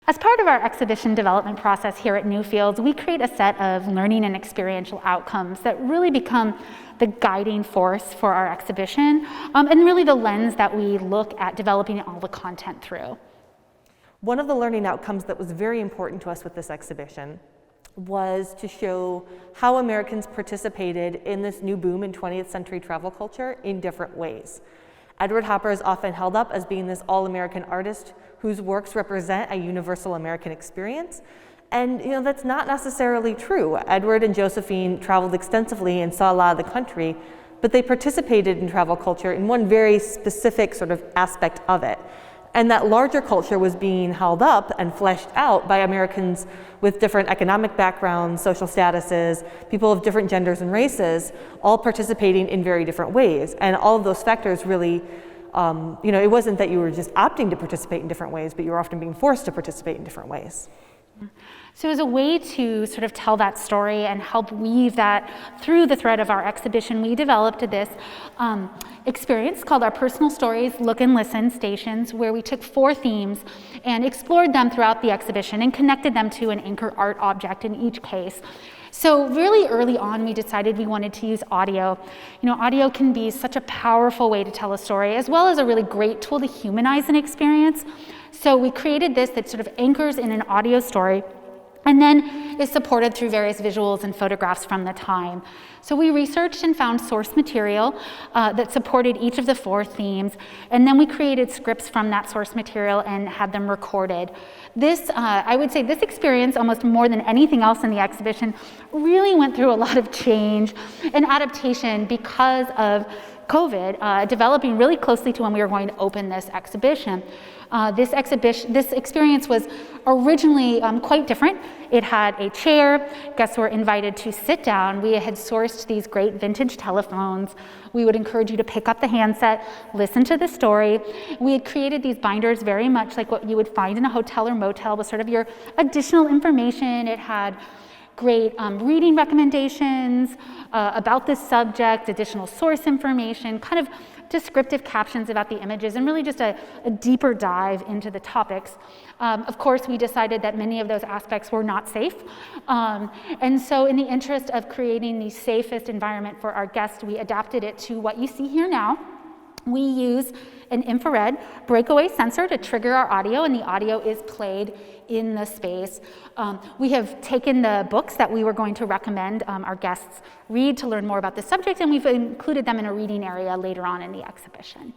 As part of our exhibition development process here at Newfields, we create a set of learning and experiential outcomes that really become the guiding force for our exhibition, and really the lens that we look at developing all the content through. One of the learning outcomes that was very important to us with this exhibition was to show how Americans participated in this new boom in 20th century travel culture in different ways. Edward Hopper is often held up as being this all-American artist whose works represent a universal American experience. And that's not necessarily true. Edward and Josephine traveled extensively and saw a lot of the country, but they participated in travel culture in one very specific sort of aspect of it. And that larger culture was being held up and fleshed out by Americans with different economic backgrounds, social statuses, people of different genders and races, all participating in very different ways. And all of those factors really, it wasn't that you were just opting to participate in different ways, but you were often being forced to participate in different ways. So as a way to sort of tell that story and help weave that through the thread of our exhibition, we developed this experience called our Personal Stories Look and Listen Stations, where we took 4 themes and explored them throughout the exhibition and connected them to an anchor art object in each case. So really early on, we decided we wanted to use audio. Audio can be such a powerful way to tell a story, as well as a really great tool to humanize an experience. So we created this that sort of anchors in an audio story and then is supported through various visuals and photographs from the time. So we researched and found source material that supported each of the 4 themes, and then we created scripts from that source material and had them recorded. This, I would say this experience, almost more than anything else in the exhibition, really went through a lot of change and adaptation because of COVID, developing really closely to when we were going to open this exhibition. This experience was originally quite different. It had a chair, guests were invited to sit down. We had sourced these great vintage telephones. We would encourage you to pick up the handset, listen to the story. We had created these binders very much like what you would find in a hotel or motel with sort of your additional information. It had great reading recommendations about this subject, additional source information, kind of descriptive captions about the images, and really just a deeper dive into the topics. Of course, we decided that many of those aspects were not safe. And so in the interest of creating the safest environment for our guests, we adapted it to what you see here now. We use an infrared breakaway sensor to trigger our audio, and the audio is played in the space. We have taken the books that we were going to recommend our guests read to learn more about the subject, and we've included them in a reading area later on in the exhibition.